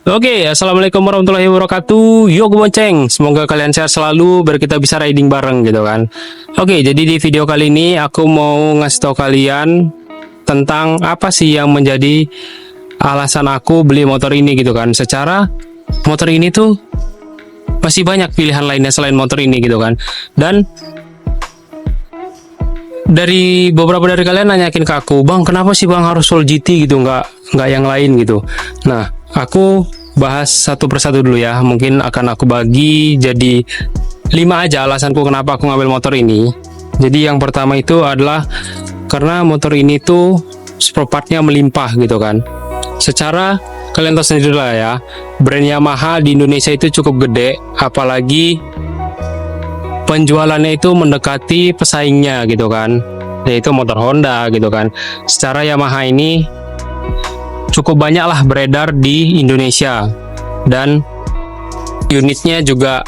Oke, assalamualaikum warahmatullahi wabarakatuh. Yuk bonceng, semoga kalian sehat selalu biar kita bisa riding bareng gitu kan. Oke, jadi di video kali ini aku mau ngasih tahu kalian tentang apa sih yang menjadi alasan aku beli motor ini gitu kan. Secara motor ini tuh masih banyak pilihan lainnya selain motor ini gitu kan. Dan dari beberapa dari kalian nanyakin ke aku, bang kenapa sih bang harus Soul GT gitu, nggak yang lain gitu. Nah, aku bahas satu persatu dulu ya. Mungkin akan aku bagi jadi 5 aja alasanku kenapa aku ngambil motor ini. Jadi yang pertama itu adalah karena motor ini tuh spare partnya melimpah gitu kan. Secara kalian tahu sendiri lah ya, brand Yamaha di Indonesia itu cukup gede, apalagi penjualannya itu mendekati pesaingnya gitu kan, yaitu motor Honda gitu kan. Secara Yamaha ini cukup banyak lah beredar di Indonesia dan unitnya juga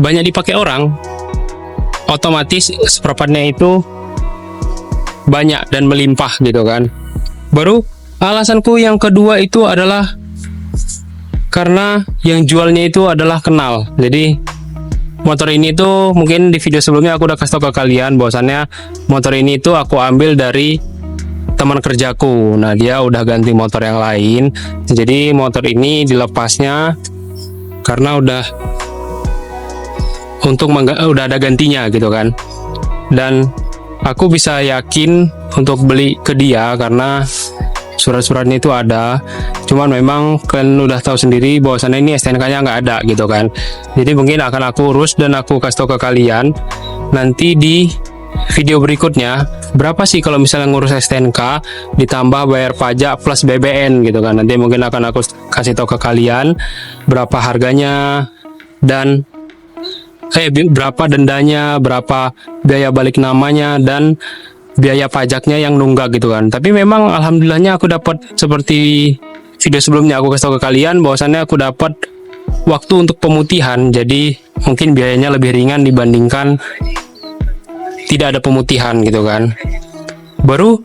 banyak dipakai orang, otomatis spare partnya itu banyak dan melimpah gitu kan. Baru alasanku yang kedua itu adalah karena yang jualnya itu adalah kenal. Jadi motor ini tuh mungkin di video sebelumnya aku udah kasih tau ke kalian bahwasannya motor ini tuh aku ambil dari teman kerjaku. Nah, dia udah ganti motor yang lain. Jadi motor ini dilepasnya karena udah udah ada gantinya gitu kan. Dan aku bisa yakin untuk beli ke dia karena surat-suratnya itu ada. Cuman memang kalian udah tahu sendiri bahwasannya ini STNK-nya nggak ada gitu kan. Jadi mungkin akan aku urus dan aku kasih tahu ke kalian nanti di video berikutnya berapa sih kalau misalnya ngurus STNK ditambah bayar pajak plus BBN gitu kan. Nanti mungkin akan aku kasih tahu ke kalian berapa harganya dan berapa dendanya, berapa biaya balik namanya dan biaya pajaknya yang nunggak gitu kan. Tapi memang alhamdulillahnya aku dapat seperti video sebelumnya aku kasih tahu ke kalian bahwasannya aku dapat waktu untuk pemutihan. Jadi mungkin biayanya lebih ringan dibandingkan tidak ada pemutihan gitu kan. Baru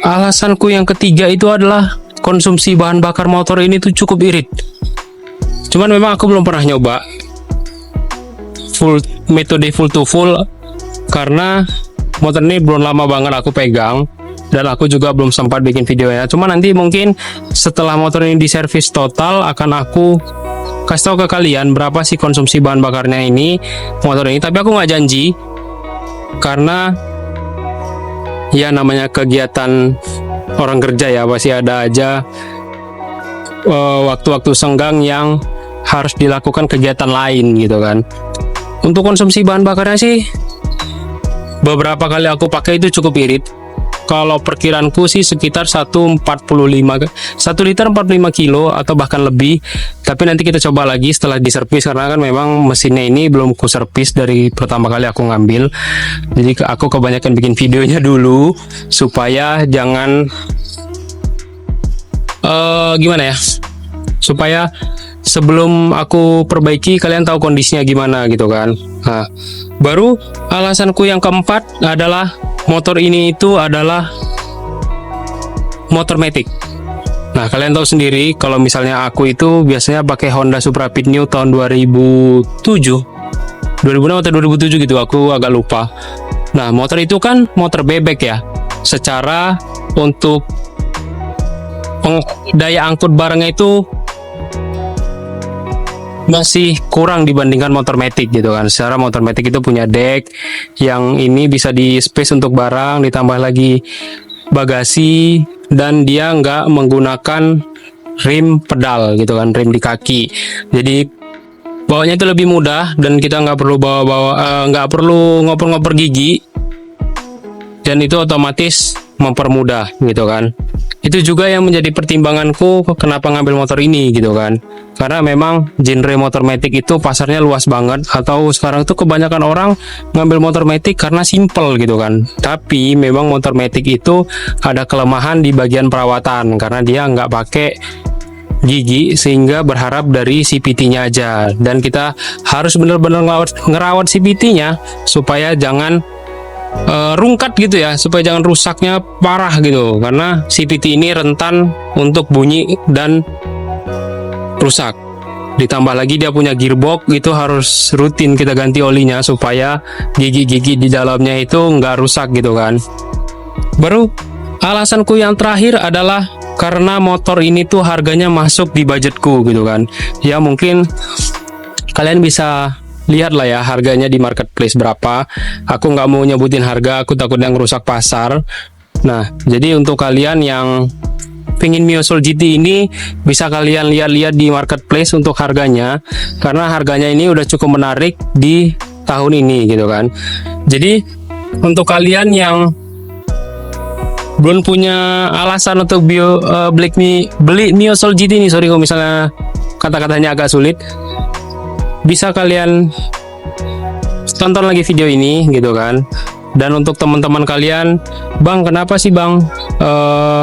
alasanku yang ketiga itu adalah konsumsi bahan bakar motor ini tuh cukup irit. Cuman memang aku belum pernah nyoba metode full to full karena motor ini belum lama banget aku pegang dan aku juga belum sempat bikin videonya. Cuma nanti mungkin setelah motor ini diservis total akan aku kasih tahu ke kalian berapa sih konsumsi bahan bakarnya ini motor ini. Tapi aku nggak janji karena ya namanya kegiatan orang kerja ya, pasti ada aja waktu-waktu senggang yang harus dilakukan kegiatan lain gitu kan. Untuk konsumsi bahan bakarnya sih beberapa kali aku pakai itu cukup irit. Kalau perkiraanku sih sekitar 1 liter 45 kilo atau bahkan lebih. Tapi nanti kita coba lagi setelah diservis karena kan memang mesinnya ini belum ku servis dari pertama kali aku ngambil. Jadi aku kebanyakan bikin videonya dulu supaya jangan gimana ya? Supaya sebelum aku perbaiki kalian tahu kondisinya gimana gitu kan. Nah, baru alasanku yang keempat adalah motor ini itu adalah motor matic. Nah, kalian tahu sendiri kalau misalnya aku itu biasanya pakai Honda Supra Pit New tahun 2006 atau 2007 gitu, aku agak lupa. Nah, motor itu kan motor bebek ya. Secara untuk daya angkut barangnya itu masih kurang dibandingkan motor matic gitu kan. Secara motor matic itu punya deck yang ini bisa di space untuk barang, ditambah lagi bagasi, dan dia nggak menggunakan rim pedal gitu kan, rim di kaki. Jadi bawanya itu lebih mudah dan kita nggak perlu nggak perlu ngoper-ngoper gigi, dan itu otomatis mempermudah gitu kan. Itu juga yang menjadi pertimbanganku kenapa ngambil motor ini gitu kan. Karena memang genre motor matic itu pasarnya luas banget, atau sekarang itu kebanyakan orang ngambil motor matic karena simple gitu kan. Tapi memang motor matic itu ada kelemahan di bagian perawatan karena dia nggak pakai gigi, sehingga berharap dari CVT-nya aja. Dan kita harus benar-benar ngerawat CVT-nya supaya jangan rungkat gitu ya, supaya jangan rusaknya parah gitu, karena CVT ini rentan untuk bunyi dan rusak. Ditambah lagi dia punya gearbox, itu harus rutin kita ganti olinya supaya gigi-gigi di dalamnya itu nggak rusak gitu kan. Baru alasanku yang terakhir adalah karena motor ini tuh harganya masuk di budgetku gitu kan. Ya mungkin kalian bisa lihat lah ya harganya di marketplace berapa. Aku nggak mau nyebutin harga, aku takut yang rusak pasar. Nah, jadi untuk kalian yang pingin Mio Soul GT ini, bisa kalian lihat-lihat di marketplace untuk harganya, karena harganya ini udah cukup menarik di tahun ini gitu kan. Jadi untuk kalian yang belum punya alasan untuk beli Mio Soul GT ini, sorry kalau misalnya kata-katanya agak sulit, bisa kalian tonton lagi video ini gitu kan. Dan untuk teman-teman kalian, bang kenapa sih bang,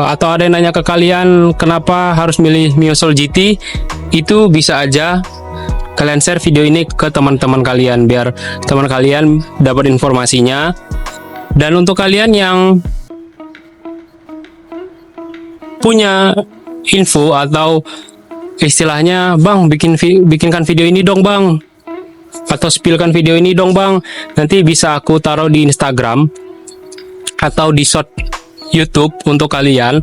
atau ada yang nanya ke kalian kenapa harus milih Mio Soul GT, itu bisa aja kalian share video ini ke teman-teman kalian biar teman kalian dapat informasinya. Dan untuk kalian yang punya info atau istilahnya bang bikinkan video ini dong bang, atau spillkan video ini dong bang, nanti bisa aku taruh di Instagram atau di short YouTube untuk kalian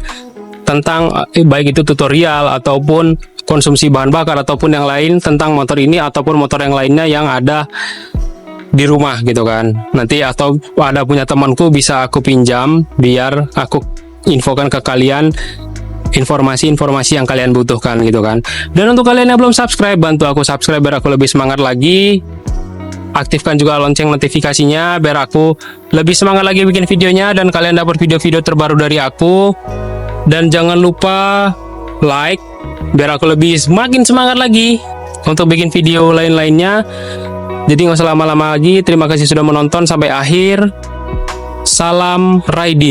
tentang baik itu tutorial ataupun konsumsi bahan bakar ataupun yang lain tentang motor ini ataupun motor yang lainnya yang ada di rumah gitu kan. Nanti atau ada punya temanku bisa aku pinjam biar aku infokan ke kalian informasi-informasi yang kalian butuhkan gitu kan. Dan untuk kalian yang belum subscribe, bantu aku subscribe biar aku lebih semangat lagi. Aktifkan juga lonceng notifikasinya biar aku lebih semangat lagi bikin videonya dan kalian dapat video-video terbaru dari aku. Dan jangan lupa like biar aku lebih semakin semangat lagi untuk bikin video lain-lainnya. Jadi nggak usah lama-lama lagi. Terima kasih sudah menonton sampai akhir. Salam riding.